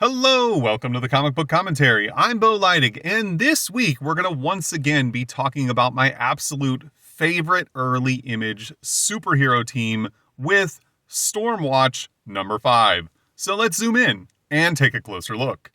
Hello, welcome to the Comic Book Commentary. I'm Bo Leidig, and this week we're going to once again be talking about my absolute favorite early image superhero team with Stormwatch number 5. So let's zoom in and take a closer look.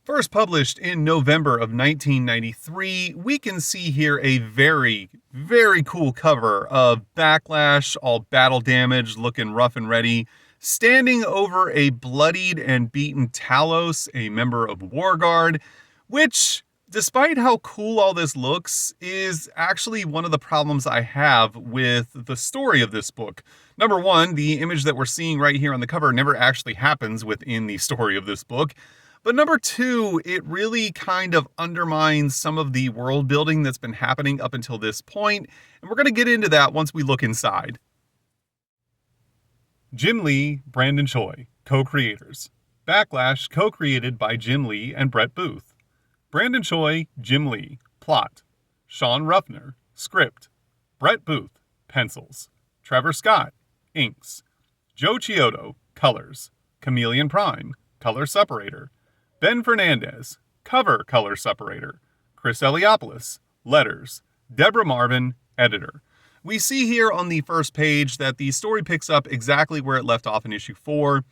First published in November of 1993, we can see here a very, very cool cover of Backlash, all battle damaged, looking rough and ready, standing over a bloodied and beaten Talos, a member of Warguard, which, despite how cool all this looks, is actually one of the problems I have with the story of this book. Number one, the image that we're seeing right here on the cover never actually happens within the story of this book. But number two, it really kind of undermines some of the world building that's been happening up until this point, and we're going to get into that once we look inside. Jim Lee, Brandon Choi, co-creators. Backlash, co-created by Jim Lee and Brett Booth. Brandon Choi, Jim Lee. Plot. Sean Ruffner. Script. Brett Booth. Pencils. Trevor Scott. Inks. Joe Chiodo. Colors. Chameleon Prime. Color separator. Ben Fernandez. Cover color separator. Chris Eliopoulos. Letters. Deborah Marvin. Editor. We see here on the first page that the story picks up exactly where it left off in issue 4,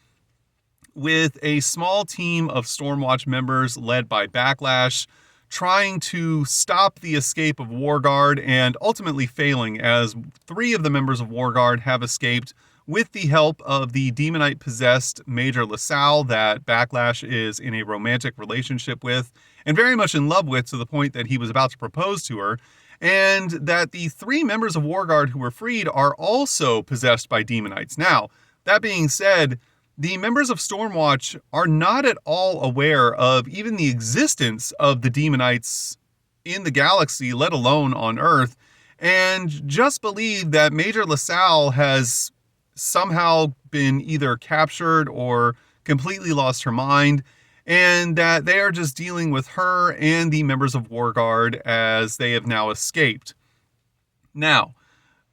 with a small team of Stormwatch members led by Backlash trying to stop the escape of Warguard and ultimately failing, as 3 of the members of Warguard have escaped with the help of the demonite-possessed Major LaSalle that Backlash is in a romantic relationship with and very much in love with, to the point that he was about to propose to her, and that the 3 members of Warguard who were freed are also possessed by demonites. Now, that being said, the members of Stormwatch are not at all aware of even the existence of the demonites in the galaxy, let alone on Earth, and just believe that Major LaSalle has somehow been either captured or completely lost her mind, and that they are just dealing with her and the members of Warguard as they have now escaped. Now,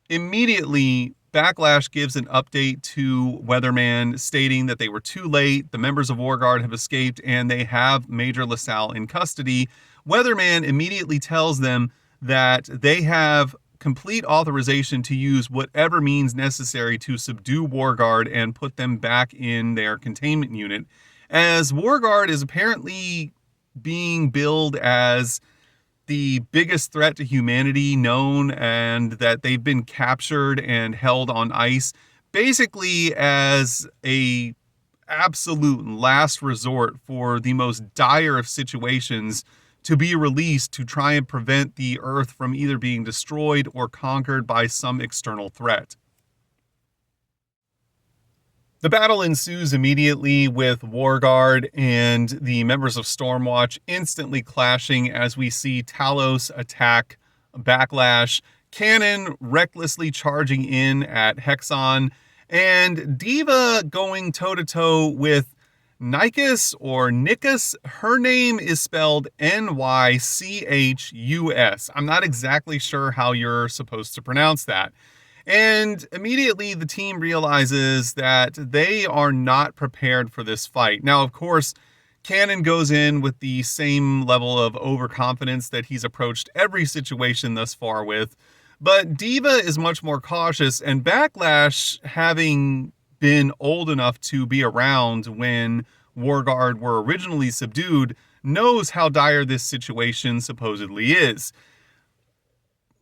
immediately, Backlash gives an update to Weatherman stating that they were too late, the members of Warguard have escaped, and they have Major LaSalle in custody. Weatherman immediately tells them that they have complete authorization to use whatever means necessary to subdue Warguard and put them back in their containment unit, as Warguard is apparently being billed as the biggest threat to humanity known, and that they've been captured and held on ice, basically as a absolute last resort for the most dire of situations, to be released to try and prevent the Earth from either being destroyed or conquered by some external threat. The battle ensues immediately, with Warguard and the members of Stormwatch instantly clashing as we see Talos attack Backlash, Cannon recklessly charging in at Hexon, and Diva going toe-to-toe with Nychus or Nychus. Her name is spelled Nychus. I'm not exactly sure how you're supposed to pronounce that. And immediately the team realizes that they are not prepared for this fight. Now, of course, Cannon goes in with the same level of overconfidence that he's approached every situation thus far with, but Diva is much more cautious, and Backlash, having been old enough to be around when Warguard were originally subdued, knows how dire this situation supposedly is.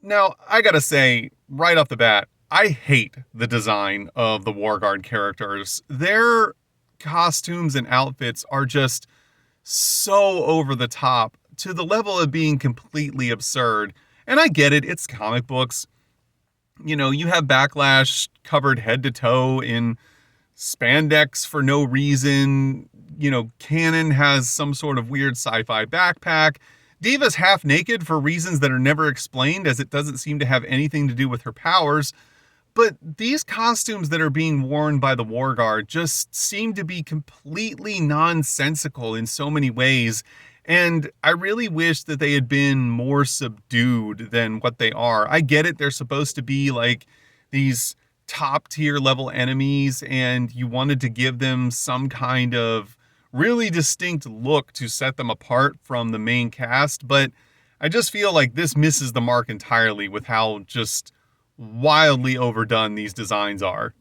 Now, I gotta say, right off the bat, I hate the design of the Warguard characters. Their costumes and outfits are just so over the top, to the level of being completely absurd. And I get it, it's comic books. You know, you have Backlash covered head to toe in spandex for no reason. You know, Cannon has some sort of weird sci-fi backpack. Diva's half naked for reasons that are never explained, as it doesn't seem to have anything to do with her powers. But these costumes that are being worn by the Warguard just seem to be completely nonsensical in so many ways. And I really wish that they had been more subdued than what they are. I get it, they're supposed to be like these top tier level enemies, and you wanted to give them some kind of really distinct look to set them apart from the main cast, but I just feel like this misses the mark entirely with how just wildly overdone these designs are.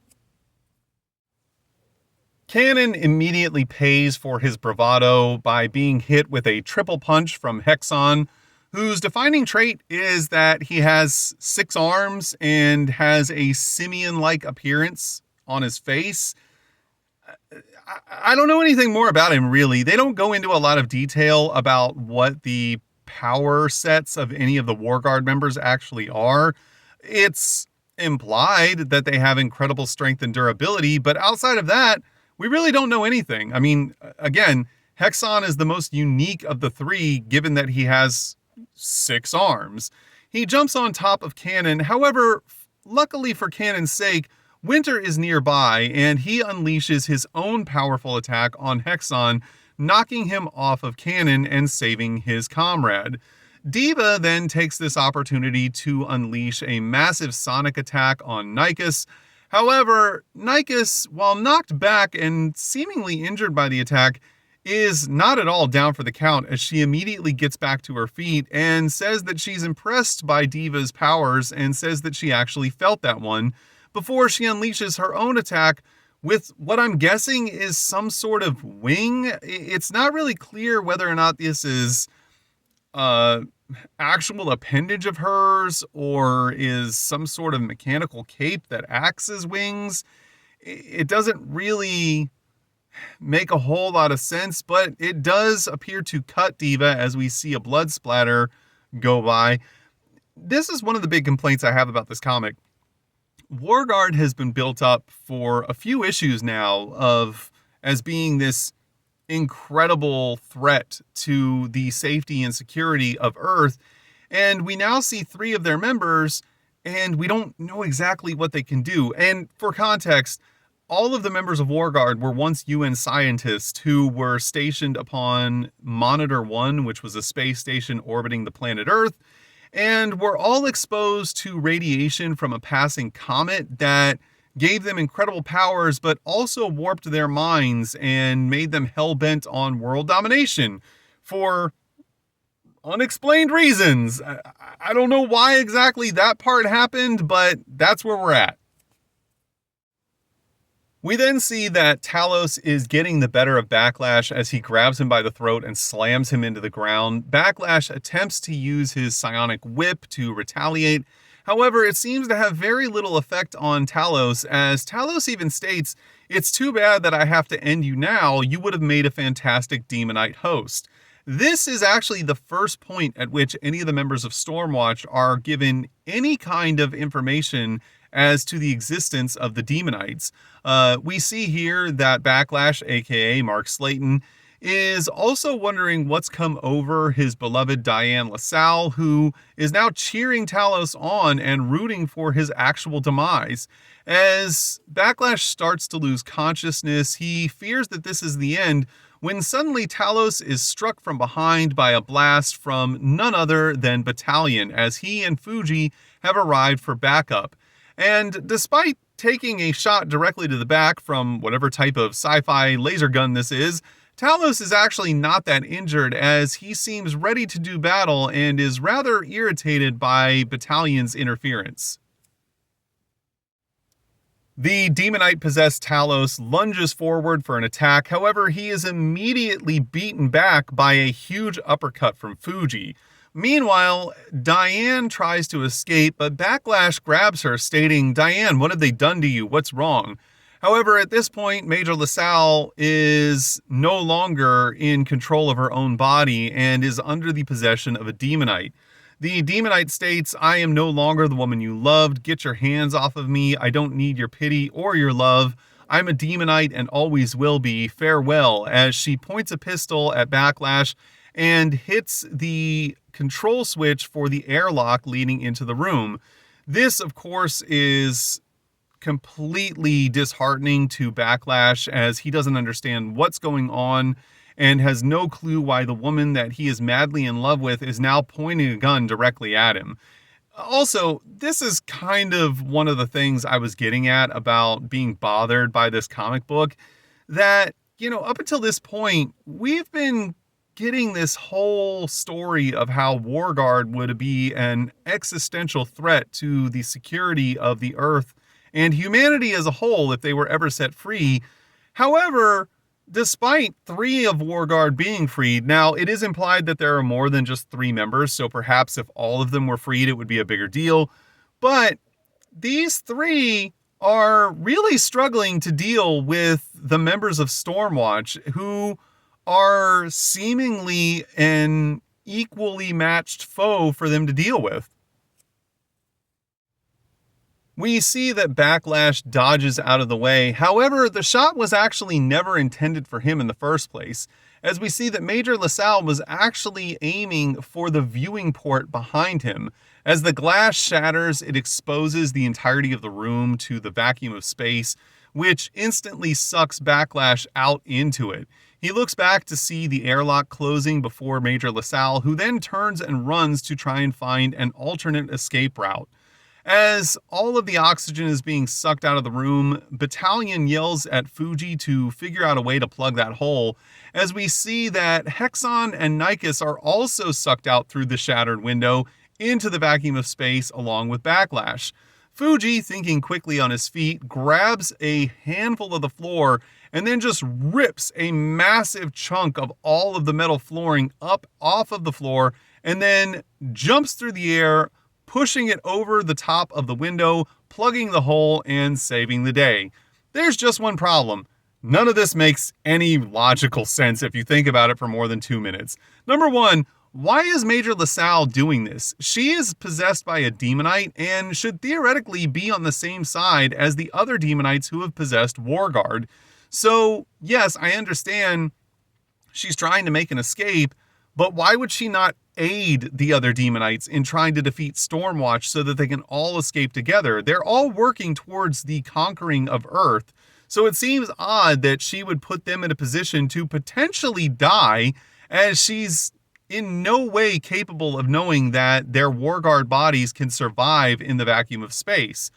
Cannon immediately pays for his bravado by being hit with a triple punch from Hexon, whose defining trait is that he has 6 arms and has a simian-like appearance on his face. I don't know anything more about him, really. They don't go into a lot of detail about what the power sets of any of the War Guard members actually are. It's implied that they have incredible strength and durability, but outside of that, we really don't know anything. I mean, again, Hexon is the most unique of the 3, given that he has 6 arms. He jumps on top of Cannon. However, luckily for Cannon's sake, Winter is nearby, and he unleashes his own powerful attack on Hexon, knocking him off of Cannon and saving his comrade. Diva then takes this opportunity to unleash a massive sonic attack on Nykus. However, Nykus, while knocked back and seemingly injured by the attack, is not at all down for the count, as she immediately gets back to her feet and says that she's impressed by Diva's powers and says that she actually felt that one, before she unleashes her own attack with what I'm guessing is some sort of wing. It's not really clear whether or not this is actual appendage of hers or is some sort of mechanical cape that acts as wings. It doesn't really make a whole lot of sense, but it does appear to cut Diva as we see a blood splatter go by. This is one of the big complaints I have about this comic. War Guard has been built up for a few issues now as being this incredible threat to the safety and security of Earth, and we now see 3 of their members, and we don't know exactly what they can do. And for context, all of the members of War Guard were once UN scientists who were stationed upon Monitor 1, which was a space station orbiting the planet Earth, and were all exposed to radiation from a passing comet that gave them incredible powers, but also warped their minds and made them hell-bent on world domination for unexplained reasons. I don't know why exactly that part happened, but that's where we're at. We then see that Talos is getting the better of Backlash as he grabs him by the throat and slams him into the ground. Backlash attempts to use his psionic whip to retaliate. However, it seems to have very little effect on Talos, as Talos even states, "It's too bad that I have to end you now. You would have made a fantastic Demonite host." This is actually the first point at which any of the members of Stormwatch are given any kind of information as to the existence of the Demonites. We see here that Backlash, aka Mark Slayton, is also wondering what's come over his beloved Diane LaSalle, who is now cheering Talos on and rooting for his actual demise. As Backlash starts to lose consciousness, he fears that this is the end, when suddenly Talos is struck from behind by a blast from none other than Battalion, as he and Fuji have arrived for backup. And despite taking a shot directly to the back from whatever type of sci-fi laser gun this is, Talos is actually not that injured, as he seems ready to do battle and is rather irritated by Battalion's interference. The Demonite-possessed Talos lunges forward for an attack. However, he is immediately beaten back by a huge uppercut from Fuji. Meanwhile, Diane tries to escape, but Backlash grabs her, stating, "Diane, what have they done to you? What's wrong?" However, at this point, Major LaSalle is no longer in control of her own body and is under the possession of a Demonite. The Demonite states, "I am no longer the woman you loved. Get your hands off of me. I don't need your pity or your love. I'm a Demonite and always will be. Farewell," as she points a pistol at Backlash and hits the control switch for the airlock leading into the room. This, of course, is completely disheartening to Backlash, as he doesn't understand what's going on and has no clue why the woman that he is madly in love with is now pointing a gun directly at him. Also, this is kind of one of the things I was getting at about being bothered by this comic book, that up until this point, we've been getting this whole story of how Warguard would be an existential threat to the security of the Earth and humanity as a whole if they were ever set free. However, despite 3 of Warguard being freed, now it is implied that there are more than just 3 members, so perhaps if all of them were freed, it would be a bigger deal. But these 3 are really struggling to deal with the members of Stormwatch, who are seemingly an equally matched foe for them to deal with. We see that Backlash dodges out of the way. However, the shot was actually never intended for him in the first place, as we see that Major LaSalle was actually aiming for the viewing port behind him. As the glass shatters, it exposes the entirety of the room to the vacuum of space, which instantly sucks Backlash out into it. He looks back to see the airlock closing before Major LaSalle, who then turns and runs to try and find an alternate escape route. As all of the oxygen is being sucked out of the room, Battalion yells at Fuji to figure out a way to plug that hole, as we see that Hexon and Nikes are also sucked out through the shattered window into the vacuum of space along with Backlash. Fuji, thinking quickly on his feet, grabs a handful of the floor and then just rips a massive chunk of all of the metal flooring up off of the floor and then jumps through the air, pushing it over the top of the window, plugging the hole, and saving the day. There's just one problem. None of this makes any logical sense if you think about it for more than 2 minutes. Number one, why is Major LaSalle doing this? She is possessed by a demonite and should theoretically be on the same side as the other demonites who have possessed Warguard. So, yes, I understand she's trying to make an escape, but why would she not aid the other demonites in trying to defeat Stormwatch so that they can all escape together? They're all working towards the conquering of Earth, so it seems odd that she would put them in a position to potentially die, as she's in no way capable of knowing that their Warguard bodies can survive in the vacuum of space.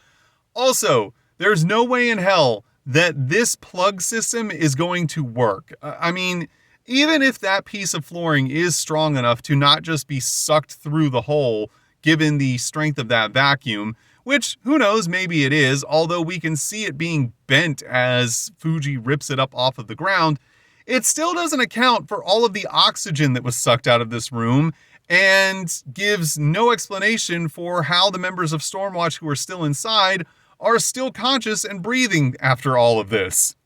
Also, there's no way in hell that this plug system is going to work. I mean, even if that piece of flooring is strong enough to not just be sucked through the hole, given the strength of that vacuum, which, who knows, maybe it is, although we can see it being bent as Fuji rips it up off of the ground, it still doesn't account for all of the oxygen that was sucked out of this room and gives no explanation for how the members of Stormwatch who are still inside are still conscious and breathing after all of this.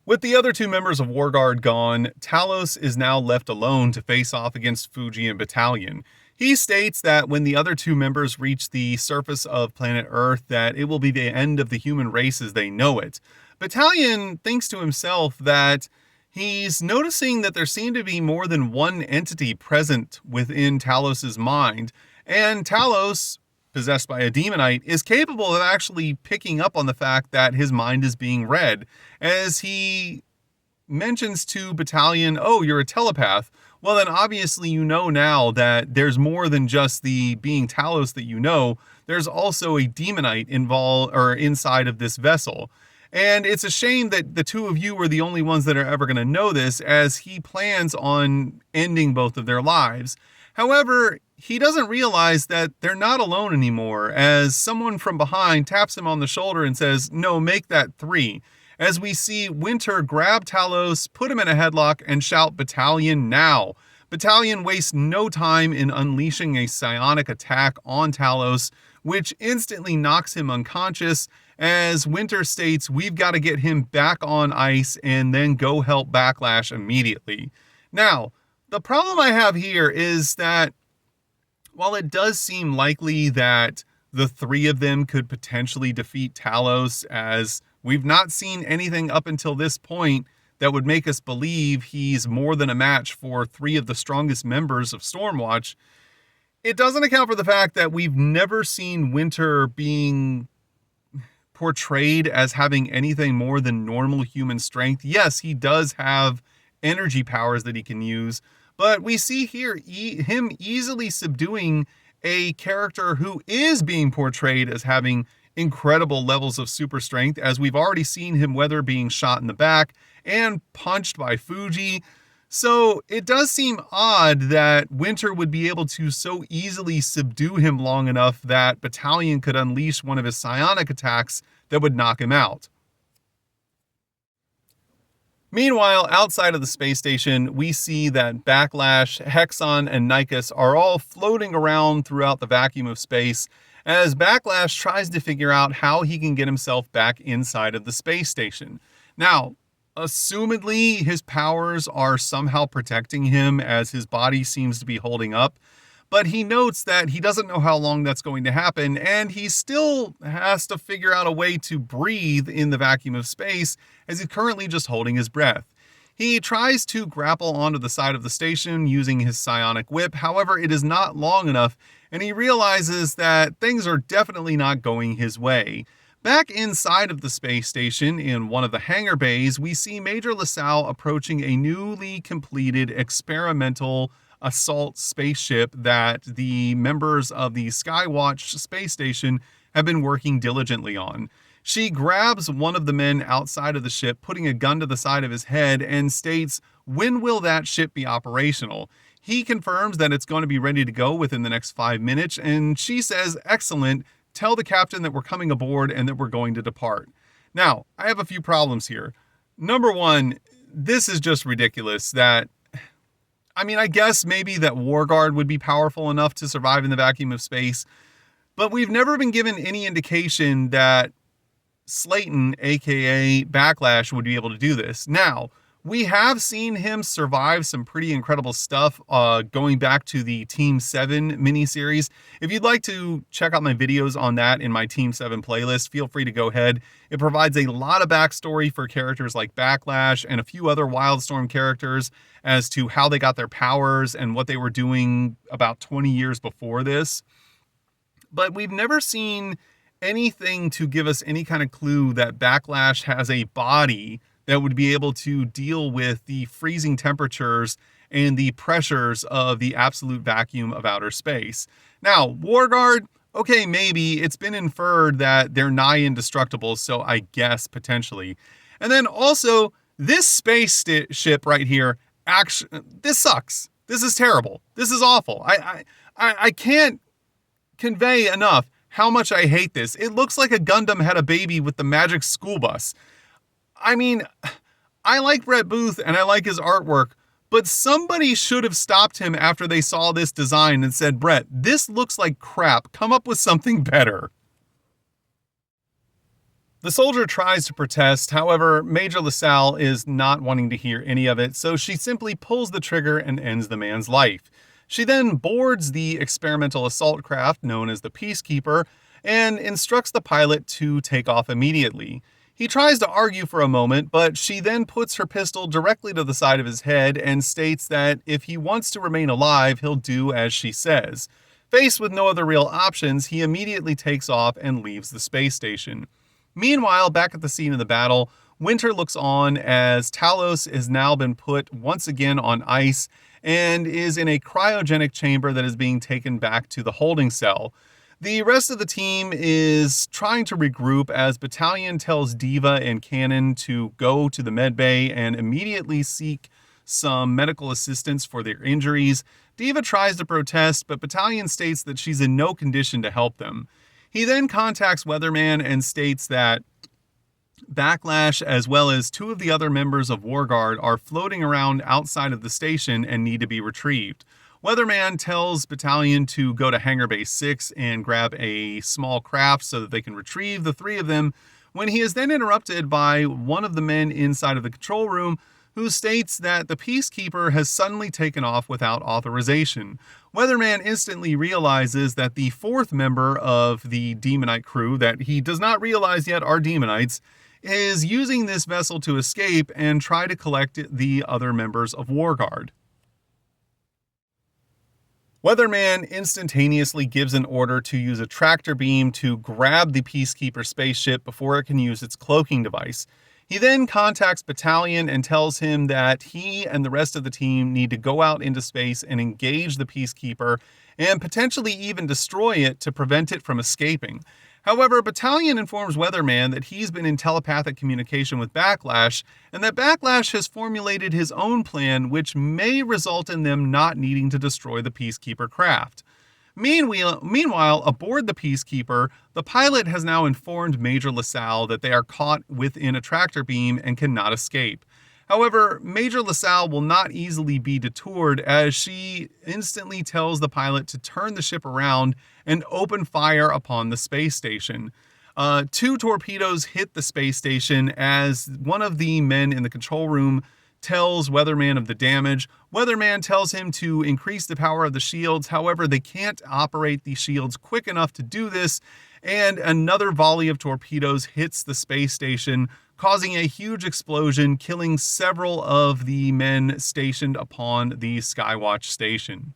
With the other 2 members of Warguard gone, Talos is now left alone to face off against Fuji and Battalion. He states that when the other 2 members reach the surface of planet Earth, that it will be the end of the human race as they know it. Battalion thinks to himself that he's noticing that there seem to be more than one entity present within Talos's mind, and Talos, possessed by a demonite, is capable of actually picking up on the fact that his mind is being read, as he mentions to Battalion, "Oh, you're a telepath." Well, then obviously you know now that there's more than just the being Talos that you know. There's also a demonite involved or inside of this vessel. And it's a shame that the 2 of you are the only ones that are ever going to know this, as he plans on ending both of their lives. However, he doesn't realize that they're not alone anymore, as someone from behind taps him on the shoulder and says, "No, make that 3. As we see Winter grab Talos, put him in a headlock, and shout, "Battalion now!" Battalion wastes no time in unleashing a psionic attack on Talos, which instantly knocks him unconscious, as Winter states, "We've got to get him back on ice and then go help Backlash immediately." Now, the problem I have here is that while it does seem likely that the 3 of them could potentially defeat Talos, as we've not seen anything up until this point that would make us believe he's more than a match for 3 of the strongest members of Stormwatch, it doesn't account for the fact that we've never seen Winter being portrayed as having anything more than normal human strength. Yes, he does have energy powers that he can use, but we see here him easily subduing a character who is being portrayed as having incredible levels of super strength, as we've already seen him weather being shot in the back and punched by Fuji. So it does seem odd that Winter would be able to so easily subdue him long enough that Battalion could unleash one of his psionic attacks that would knock him out. Meanwhile, outside of the space station, we see that Backlash, Hexon, and Nykus are all floating around throughout the vacuum of space as Backlash tries to figure out how he can get himself back inside of the space station. Now, assumedly, his powers are somehow protecting him as his body seems to be holding up, but he notes that he doesn't know how long that's going to happen, and he still has to figure out a way to breathe in the vacuum of space as he's currently just holding his breath. He tries to grapple onto the side of the station using his psionic whip, however, it is not long enough, and he realizes that things are definitely not going his way. Back inside of the space station, in one of the hangar bays, we see Major LaSalle approaching a newly completed experimental assault spaceship that the members of the Skywatch space station have been working diligently on. She grabs one of the men outside of the ship, putting a gun to the side of his head, and states, "When will that ship be operational?" He confirms that it's going to be ready to go within the next 5 minutes, and she says, "Excellent, tell the captain that we're coming aboard and that we're going to depart." Now, I have a few problems here. Number one, this is just ridiculous I guess maybe that WarGuard would be powerful enough to survive in the vacuum of space, but we've never been given any indication that Slayton, aka Backlash, would be able to do this. Now, we have seen him survive some pretty incredible stuff going back to the Team 7 miniseries. If you'd like to check out my videos on that in my Team 7 playlist, feel free to go ahead. It provides a lot of backstory for characters like Backlash and a few other Wildstorm characters as to how they got their powers and what they were doing about 20 years before this. But we've never seen anything to give us any kind of clue that Backlash has a body that would be able to deal with the freezing temperatures and the pressures of the absolute vacuum of outer space. Now, WarGuard, okay, maybe. It's been inferred that they're nigh indestructible, so I guess potentially. And then also, this space ship right here, actually, this sucks. This is terrible. This is awful. I can't convey enough how much I hate this. It looks like a Gundam had a baby with the magic school bus. I mean, I like Brett Booth and I like his artwork, but somebody should have stopped him after they saw this design and said, "Brett, this looks like crap. Come up with something better." The soldier tries to protest, however, Major LaSalle is not wanting to hear any of it, so she simply pulls the trigger and ends the man's life. She then boards the experimental assault craft known as the Peacekeeper and instructs the pilot to take off immediately. He tries to argue for a moment, but she then puts her pistol directly to the side of his head and states that if he wants to remain alive, he'll do as she says. Faced with no other real options, he immediately takes off and leaves the space station. Meanwhile, back at the scene of the battle, Winter looks on as Talos has now been put once again on ice and is in a cryogenic chamber that is being taken back to the holding cell. The rest of the team is trying to regroup as Battalion tells Diva and Cannon to go to the medbay and immediately seek some medical assistance for their injuries. Diva tries to protest, but Battalion states that she's in no condition to help them. He then contacts Weatherman and states that Backlash, as well as two of the other members of WarGuard, are floating around outside of the station and need to be retrieved. Weatherman tells Battalion to go to Hangar Base 6 and grab a small craft so that they can retrieve the three of them, when he is then interrupted by one of the men inside of the control room who states that the Peacekeeper has suddenly taken off without authorization. Weatherman instantly realizes that the fourth member of the Demonite crew, that he does not realize yet are Demonites, is using this vessel to escape and try to collect the other members of WarGuard. Weatherman instantaneously gives an order to use a tractor beam to grab the Peacekeeper spaceship before it can use its cloaking device. He then contacts Battalion and tells him that he and the rest of the team need to go out into space and engage the Peacekeeper and potentially even destroy it to prevent it from escaping. However, Battalion informs Weatherman that he's been in telepathic communication with Backlash, and that Backlash has formulated his own plan, which may result in them not needing to destroy the Peacekeeper craft. Meanwhile, aboard the Peacekeeper, the pilot has now informed Major LaSalle that they are caught within a tractor beam and cannot escape. However, Major LaSalle will not easily be detoured, as she instantly tells the pilot to turn the ship around and open fire upon the space station. 2 torpedoes hit the space station as one of the men in the control room tells Weatherman of the damage. Weatherman tells him to increase the power of the shields. However, they can't operate the shields quick enough to do this, and another volley of torpedoes hits the space station, causing a huge explosion, killing several of the men stationed upon the Skywatch station.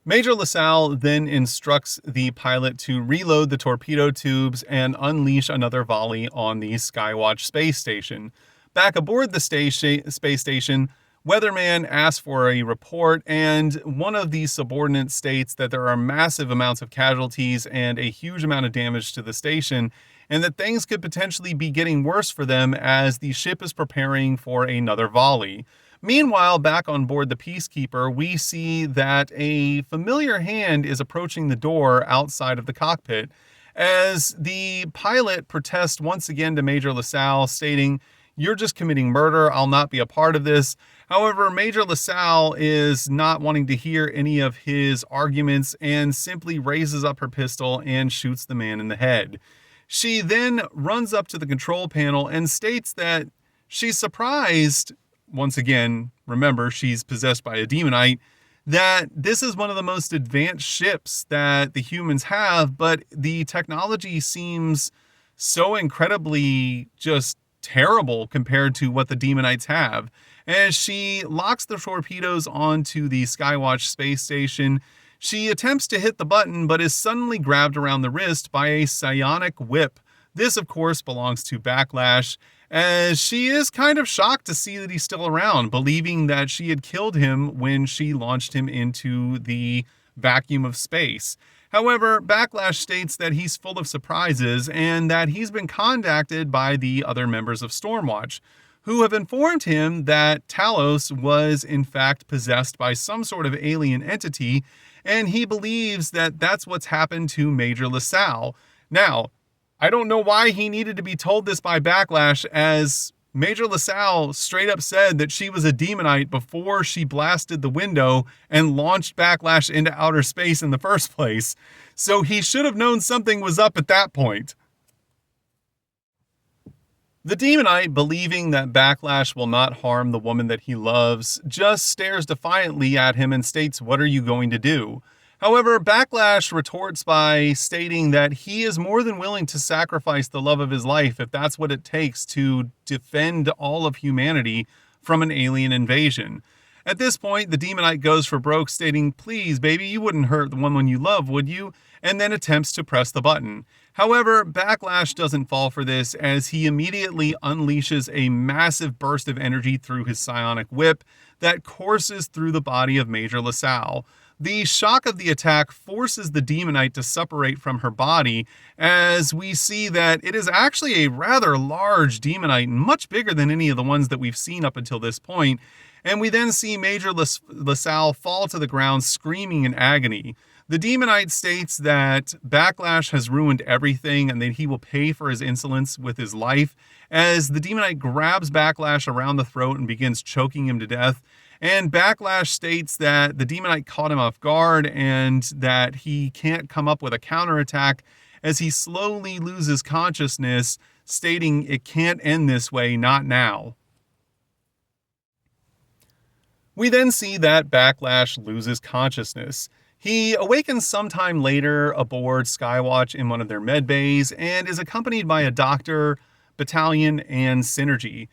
Major LaSalle then instructs the pilot to reload the torpedo tubes and unleash another volley on the Skywatch space station. Back aboard the space station, Weatherman asks for a report, and one of the subordinates states that there are massive amounts of casualties and a huge amount of damage to the station, and that things could potentially be getting worse for them as the ship is preparing for another volley. Meanwhile, back on board the Peacekeeper, we see that a familiar hand is approaching the door outside of the cockpit, as the pilot protests once again to Major LaSalle, stating, "You're just committing murder, I'll not be a part of this." However, Major LaSalle is not wanting to hear any of his arguments and simply raises up her pistol and shoots the man in the head. She then runs up to the control panel and states that she's surprised, once again, remember, she's possessed by a demonite, that this is one of the most advanced ships that the humans have, but the technology seems so incredibly just terrible compared to what the demonites have. As she locks the torpedoes onto the Skywatch space station, she attempts to hit the button, but is suddenly grabbed around the wrist by a psionic whip. This, of course, belongs to Backlash, as she is kind of shocked to see that he's still around, believing that she had killed him when she launched him into the vacuum of space. However, Backlash states that he's full of surprises and that he's been contacted by the other members of Stormwatch, who have informed him that Talos was in fact possessed by some sort of alien entity, and he believes that that's what's happened to Major LaSalle. Now, I don't know why he needed to be told this by Backlash, as Major LaSalle straight up said that she was a demonite before she blasted the window and launched Backlash into outer space in the first place. So he should have known something was up at that point. The demonite, believing that Backlash will not harm the woman that he loves, just stares defiantly at him and states, "What are you going to do?" However, Backlash retorts by stating that he is more than willing to sacrifice the love of his life if that's what it takes to defend all of humanity from an alien invasion. At this point, the demonite goes for broke, stating, "Please, baby, you wouldn't hurt the woman you love, would you?" and then attempts to press the button. However, Backlash doesn't fall for this, as he immediately unleashes a massive burst of energy through his psionic whip that courses through the body of Major LaSalle. The shock of the attack forces the demonite to separate from her body, as we see that it is actually a rather large demonite, much bigger than any of the ones that we've seen up until this point. And we then see Major LaSalle fall to the ground screaming in agony. The demonite states that Backlash has ruined everything and that he will pay for his insolence with his life, as the demonite grabs Backlash around the throat and begins choking him to death. And Backlash states that the demonite caught him off guard and that he can't come up with a counterattack, as he slowly loses consciousness, stating it can't end this way, not now. We then see that Backlash loses consciousness. He awakens sometime later aboard Skywatch in one of their med bays and is accompanied by a doctor, Battalion, and Synergy.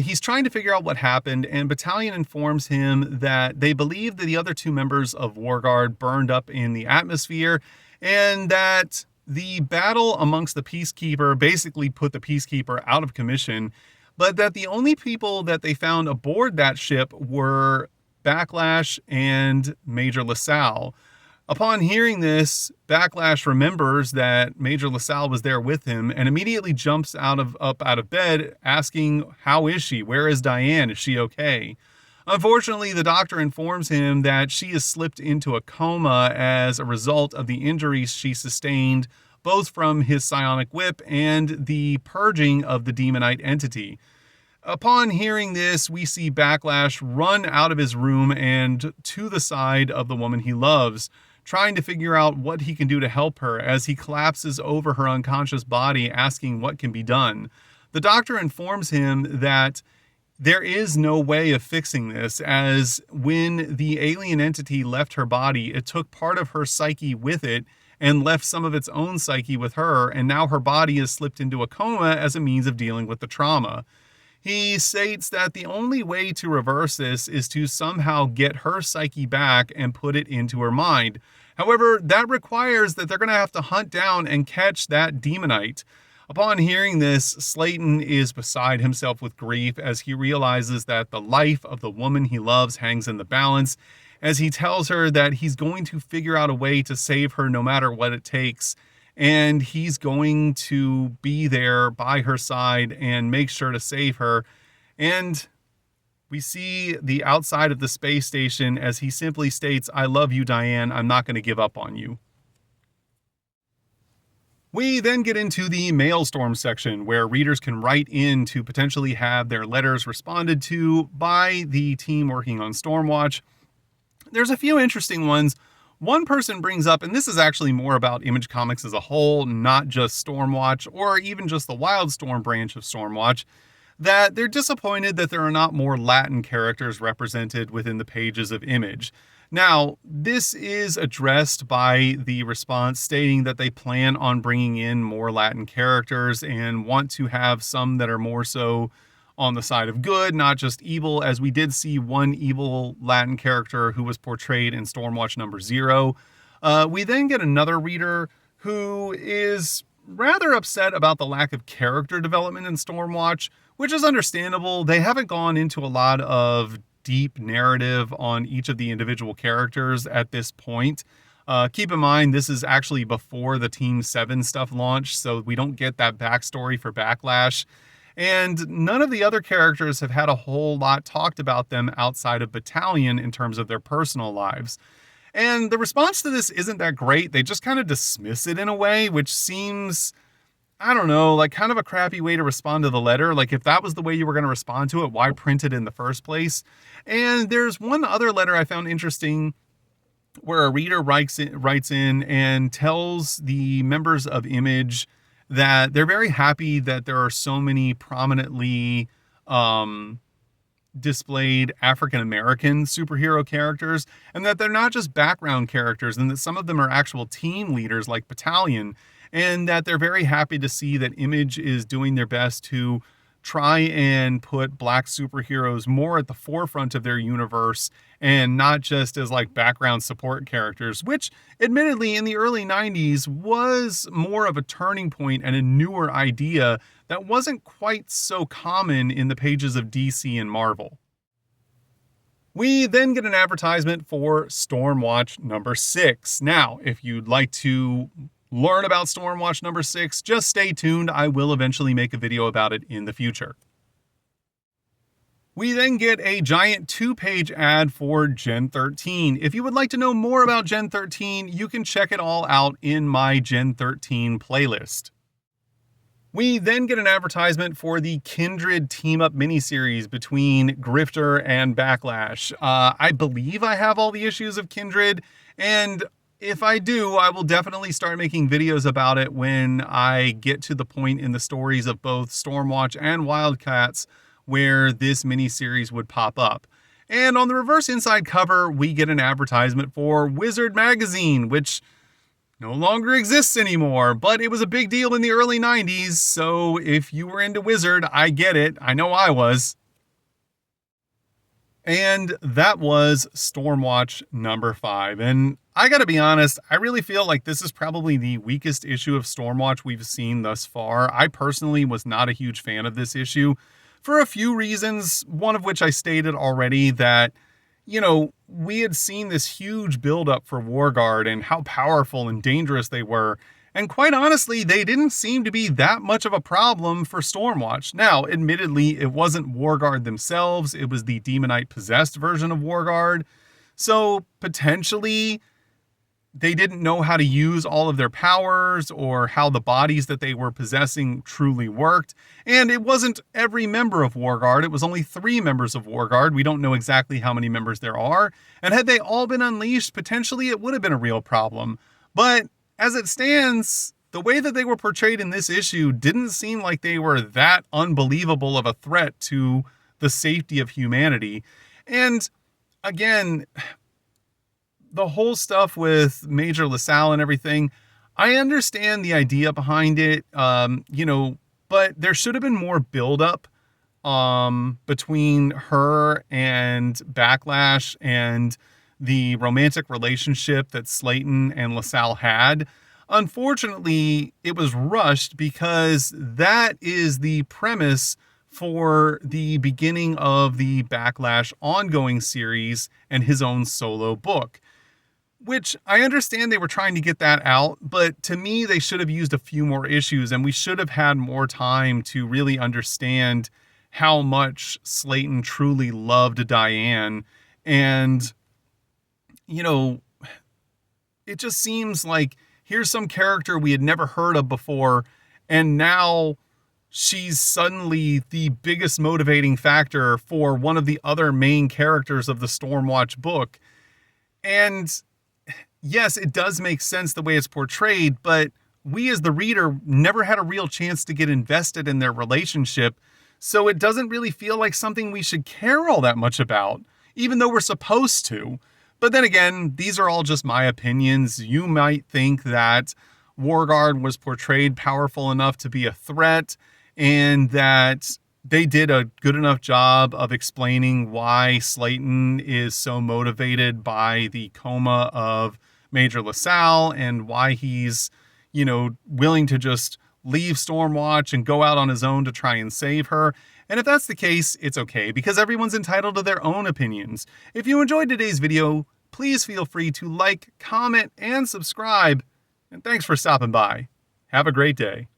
He's trying to figure out what happened, and Battalion informs him that they believe that the other 2 members of Warguard burned up in the atmosphere, and that the battle amongst the Peacekeeper basically put the Peacekeeper out of commission, but that the only people that they found aboard that ship were Backlash and Major LaSalle. Upon hearing this, Backlash remembers that Major LaSalle was there with him and immediately jumps up out of bed asking, how is she? Where is Diane? Is she okay? Unfortunately, the doctor informs him that she has slipped into a coma as a result of the injuries she sustained, both from his psionic whip and the purging of the demonite entity. Upon hearing this, we see Backlash run out of his room and to the side of the woman he loves, trying to figure out what he can do to help her as he collapses over her unconscious body, asking what can be done. The doctor informs him that there is no way of fixing this, as when the alien entity left her body, it took part of her psyche with it and left some of its own psyche with her, and now her body has slipped into a coma as a means of dealing with the trauma. He states that the only way to reverse this is to somehow get her psyche back and put it into her mind. However, that requires that they're going to have to hunt down and catch that demonite. Upon hearing this, Slayton is beside himself with grief as he realizes that the life of the woman he loves hangs in the balance, as he tells her that he's going to figure out a way to save her no matter what it takes. And he's going to be there by her side and make sure to save her. And we see the outside of the space station as he simply states, I love you, Diane. I'm not going to give up on you. We then get into the Mailstorm section where readers can write in to potentially have their letters responded to by the team working on Stormwatch. There's a few interesting ones. One person brings up, and this is actually more about Image Comics as a whole, not just Stormwatch or even just the Wildstorm branch of Stormwatch, that they're disappointed that there are not more Latin characters represented within the pages of Image. Now, this is addressed by the response stating that they plan on bringing in more Latin characters and want to have some that are more so on the side of good, not just evil, as we did see one evil Latin character who was portrayed in Stormwatch number 0. We then get another reader who is rather upset about the lack of character development in Stormwatch, which is understandable. They haven't gone into a lot of deep narrative on each of the individual characters at this point. Keep in mind, this is actually before the Team 7 stuff launched, so we don't get that backstory for Backlash. And none of the other characters have had a whole lot talked about them outside of Battalion in terms of their personal lives. And the response to this isn't that great. They just kind of dismiss it in a way, which seems, I don't know, like kind of a crappy way to respond to the letter. Like if that was the way you were going to respond to it, why print it in the first place? And there's one other letter I found interesting where a reader writes in and tells the members of Image that they're very happy that there are so many prominently displayed African-American superhero characters, and that they're not just background characters, and that some of them are actual team leaders like Battalion, and that they're very happy to see that Image is doing their best to try and put black superheroes more at the forefront of their universe and not just as like background support characters, which admittedly in the early 90s was more of a turning point and a newer idea that wasn't quite so common in the pages of DC and Marvel. We then get an advertisement for Stormwatch number 6. Now, if you'd like to learn about Stormwatch number 6, just stay tuned. I will eventually make a video about it in the future. We then get a giant 2-page ad for Gen 13. If you would like to know more about Gen 13, you can check it all out in my Gen 13 playlist. We then get an advertisement for the Kindred team-up miniseries between Grifter and Backlash. I believe I have all the issues of Kindred, and if I do, I will definitely start making videos about it when I get to the point in the stories of both Stormwatch and Wildcats where this miniseries would pop up. And on the reverse inside cover, we get an advertisement for Wizard Magazine, which no longer exists anymore, but it was a big deal in the early 90s, so if you were into Wizard, I get it. I know I was. And that was Stormwatch number 5. And I gotta be honest, I really feel like this is probably the weakest issue of Stormwatch we've seen thus far. I personally was not a huge fan of this issue for a few reasons, one of which I stated already, that we had seen this huge buildup for Warguard and how powerful and dangerous they were. And quite honestly, they didn't seem to be that much of a problem for Stormwatch. Now, admittedly, it wasn't Warguard themselves, it was the Demonite possessed version of Warguard. So potentially they didn't know how to use all of their powers or how the bodies that they were possessing truly worked. And it wasn't every member of Warguard. It was only 3 members of Warguard. We don't know exactly how many members there are. And had they all been unleashed, potentially it would have been a real problem. But as it stands, the way that they were portrayed in this issue didn't seem like they were that unbelievable of a threat to the safety of humanity. And again, the whole stuff with Major LaSalle and everything, I understand the idea behind it, but there should have been more buildup between her and Backlash and the romantic relationship that Slayton and LaSalle had. Unfortunately, it was rushed because that is the premise for the beginning of the Backlash ongoing series and his own solo book. Which I understand they were trying to get that out, but to me, they should have used a few more issues and we should have had more time to really understand how much Slayton truly loved Diane. And, it just seems like here's some character we had never heard of before, and now she's suddenly the biggest motivating factor for one of the other main characters of the Stormwatch book. And yes, it does make sense the way it's portrayed, but we as the reader never had a real chance to get invested in their relationship, so it doesn't really feel like something we should care all that much about, even though we're supposed to. But then again, these are all just my opinions. You might think that Warguard was portrayed powerful enough to be a threat, and that they did a good enough job of explaining why Slayton is so motivated by the coma of Major LaSalle and why he's, willing to just leave Stormwatch and go out on his own to try and save her. And if that's the case, it's okay, because everyone's entitled to their own opinions. If you enjoyed today's video, please feel free to like, comment, and subscribe. And thanks for stopping by. Have a great day.